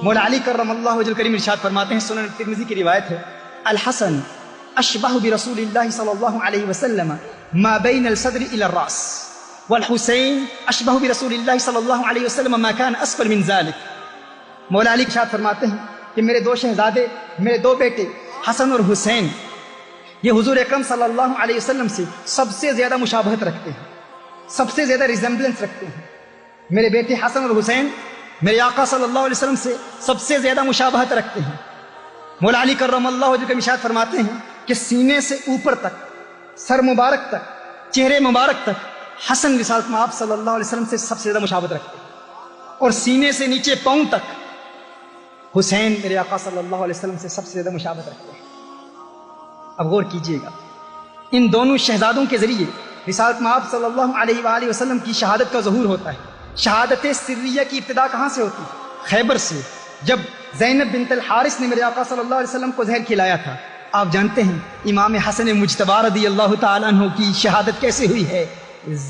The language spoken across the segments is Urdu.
مولا علی کرم اللہ وجہ کریم ارشاد فرماتے ہیں، سنن ترمذی کی روایت ہے، الحسن اشبہ برسول اللہ صلی اللہ علیہ وسلم ما بین الصدر الى الراس والحسین اشبہ برسول اللہ صلی اللہ علیہ وسلم ما کان اسفل من ذلك۔ مولا علی ارشاد فرماتے ہیں کہ میرے دو شہزادے، میرے دو بیٹے حسن اور حسین، یہ حضور اکرم صلی اللہ علیہ وسلم سے سب سے زیادہ مشابہت رکھتے ہیں، سب سے زیادہ ریزمبلنس رکھتے ہیں۔ میرے بیٹے حسن اور حسین میرے آقا صلی اللہ علیہ وسلم سے سب سے زیادہ مشابہت رکھتے ہیں۔ مولا علی کرم اللہ وجہ کا ارشاد فرماتے ہیں کہ سینے سے اوپر تک، سر مبارک تک، چہرے مبارک تک حسن رسالت میں آپ صلی اللہ علیہ وسلم سے سب سے زیادہ مشابہت رکھتے ہیں، اور سینے سے نیچے پاؤں تک حسین میرے آقا صلی اللہ علیہ وسلم سے سب سے زیادہ مشابہت رکھتے ہیں۔ اب غور کیجئے گا، ان دونوں شہزادوں کے ذریعے رسالت میں آپ صلی اللہ علیہ وآلہ وسلم کی شہادت کا ظہور ہوتا ہے۔ شہادت سریہ کی ابتدا کہاں سے ہوتی ہے؟ خیبر سے، جب زینب بنت الحارث نے میرے آقا صلی اللہ علیہ وسلم کو زہر کھلایا تھا۔ آپ جانتے ہیں امام حسن مجتبی رضی اللہ تعالیٰ عنہ کی شہادت کیسے ہوئی ہے؟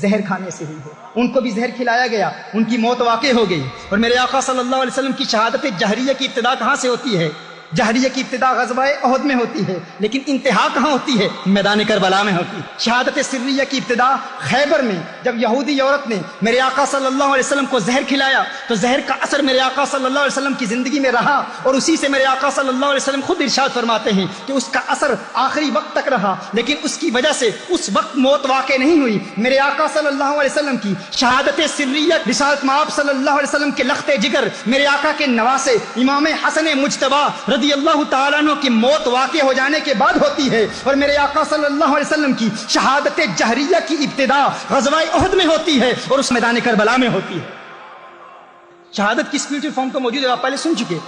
زہر کھانے سے ہوئی ہے، ان کو بھی زہر کھلایا گیا، ان کی موت واقع ہو گئی۔ اور میرے آقا صلی اللہ علیہ وسلم کی شہادت جہریہ کی ابتدا کہاں سے ہوتی ہے؟ جہریہ کی ابتدا غزوہ احد میں ہوتی ہے، لیکن انتہا کہاں ہوتی ہے؟ میدان کربلا میں ہوتی ہے۔ شہادت سریہ کی ابتدا خیبر میں، جب یہودی عورت نے میرے آقا صلی اللہ علیہ وسلم کو زہر کھلایا تو زہر کا اثر میرے آقا صلی اللہ علیہ وسلم کی زندگی میں رہا، اور اسی سے میرے آقا صلی اللہ علیہ وسلم خود ارشاد فرماتے ہیں کہ اس کا اثر آخری وقت تک رہا، لیکن اس کی وجہ سے اس وقت موت واقع نہیں ہوئی۔ میرے آقا صلی اللہ علیہ وسلم کی شہادت سریہ رسالت مآب صلی اللہ علیہ وسلم کے لخت جگر، میرے آقا کے نواسے امام حسن مجتبی رضی اللہ تعالیٰ عنہ کی موت واقع ہو جانے کے بعد ہوتی ہے، اور میرے آقا صلی اللہ علیہ وسلم کی شہادت جہریہ کی ابتدا غزوہ احد میں ہوتی ہے، اور اس میدان کربلا میں ہوتی ہے۔ شہادت کی اسپریچل فارم تو موجود ہے، آپ پہلے سن چکے،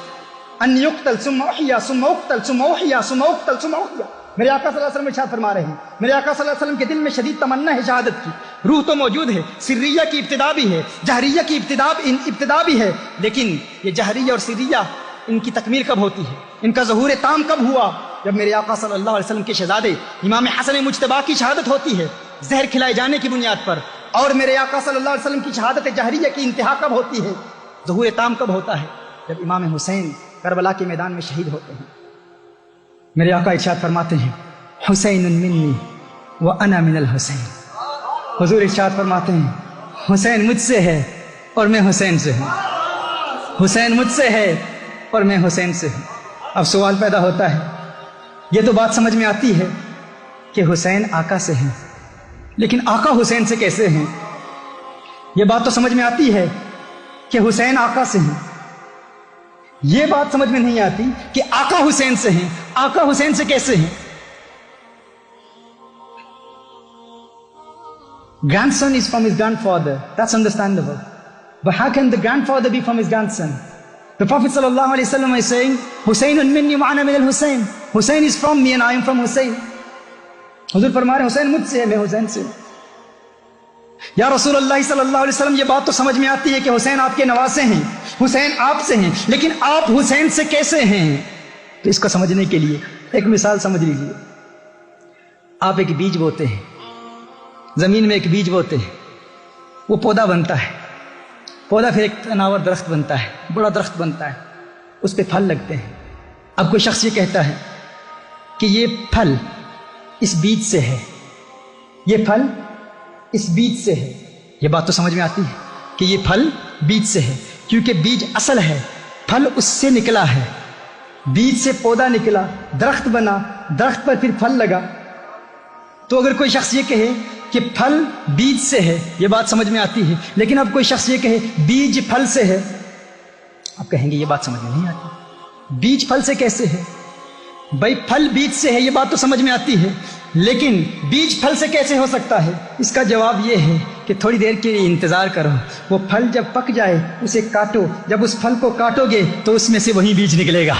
ان یقتل ثم احیا ثم اقتل ثم احیا ثم اقتل ثم احیا۔ میرے آقا صلی اللہ علیہ وسلم ارشاد فرما رہے ہیں، میرے آقا صلی اللہ علیہ وسلم کے دل میں شدید تمنا ہے شہادت کی، روح تو موجود ہے، سریہ کی ابتدا بھی ہے، جہریہ کی ابتدا بھی ہے، لیکن یہ جہریہ اور سریہ ان کی تکمیل کب ہوتی ہے؟ ان کا ظہور تام کب ہوا؟ جب میرے آقا صلی اللہ علیہ وسلم کے شہزادے امام حسن مجتبی کی شہادت ہوتی ہے زہر کھلائے جانے کی بنیاد پر، اور میرے آقا صلی اللہ علیہ وسلم کی شہادت جہریہ کی انتہا کب ہوتی ہے، ظہور تام کب ہوتا ہے؟ جب امام حسین کربلا کے میدان میں شہید ہوتے ہیں۔ میرے آقا ارشاد فرماتے ہیں، حسین منی وانا من الحسین۔ حضور ارشاد فرماتے ہیں، حسین مجھ سے ہے اور میں حسین سے ہوں، حسین مجھ سے ہے اور میں حسین سے ہوں۔ اب سوال پیدا ہوتا ہے، یہ تو بات سمجھ میں آتی ہے کہ حسین آقا سے ہیں، لیکن آقا حسین سے کیسے ہیں؟ یہ بات تو سمجھ میں آتی ہے کہ حسین آقا سے ہیں، یہ بات سمجھ میں نہیں آتی کہ آقا حسین سے ہیں، آقا حسین سے کیسے ہیں؟ Grandson is from his grandfather, that's understandable. But how can the grandfather be from his grandson? The Prophet sallallahu alaihi wasallam is saying, Husaynun minni wa ana min al-Husayn. Hussein is from me and I am from Hussein. حضور فرما رہے ہیں حسین مجھ سے ہے، میں حسین سے ہوں۔ یا رسول اللہ صلی اللہ علیہ وسلم، یہ بات تو سمجھ میں آتی ہے کہ حسین آپ کے نواسے ہیں، حسین آپ سے ہیں، لیکن آپ حسین سے کیسے ہیں؟ تو اس کو سمجھنے کے لیے ایک مثال سمجھ لیجیے۔ آپ ایک بیج بوتے ہیں، زمین میں ایک بیج بوتے ہیں، وہ پودا بنتا ہے، پودا پھر ایک تناور درخت بنتا ہے، بڑا درخت بنتا ہے، اس پہ پھل لگتے ہیں۔ اب کوئی شخص یہ کہتا ہے کہ یہ پھل اس بیج سے ہے، یہ پھل اس بیج سے ہے۔ یہ بات تو سمجھ میں آتی ہے کہ یہ پھل بیج سے ہے، کیونکہ بیج اصل ہے، پھل اس سے نکلا ہے، بیج سے پودا نکلا، درخت بنا، درخت پر پھر پھل لگا۔ تو اگر کوئی شخص یہ کہے کہ پھل بیج سے ہے، یہ بات سمجھ میں آتی ہے، لیکن اب کوئی شخص یہ کہے بیج پھل سے ہے، آپ کہیں گے یہ بات سمجھ میں نہیں آتی، بیج پھل سے کیسے ہے؟ بھائی پھل بیج سے ہے، یہ بات تو سمجھ میں آتی ہے، لیکن بیج پھل سے کیسے ہو سکتا ہے؟ اس کا جواب یہ ہے کہ تھوڑی دیر کے لیے انتظار کرو، وہ پھل جب پک جائے اسے کاٹو، جب اس پھل کو کاٹو گے تو اس میں سے وہی بیج نکلے گا۔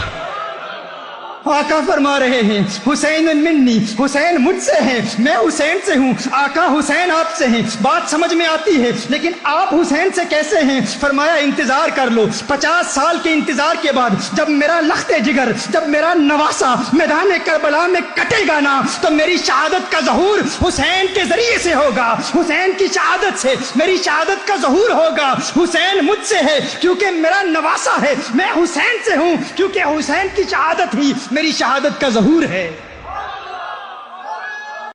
آقا فرما رہے ہیں حسین منی، حسین مجھ سے ہے، میں حسین سے ہوں۔ آقا حسین آپ سے ہیں، بات سمجھ میں آتی ہے، لیکن آپ حسین سے کیسے ہیں؟ فرمایا انتظار کر لو، 50 سال کے انتظار کے بعد جب میرا لخت جگر، جب میرا نواسا میدان کربلا میں کٹے گا نا، تو میری شہادت کا ظہور حسین کے ذریعے سے ہوگا، حسین کی شہادت سے میری شہادت کا ظہور ہوگا۔ حسین مجھ سے ہے کیونکہ میرا نواسا ہے، میں حسین سے ہوں کیونکہ حسین کی شہادت ہی میری شہادت کا ظہور ہے۔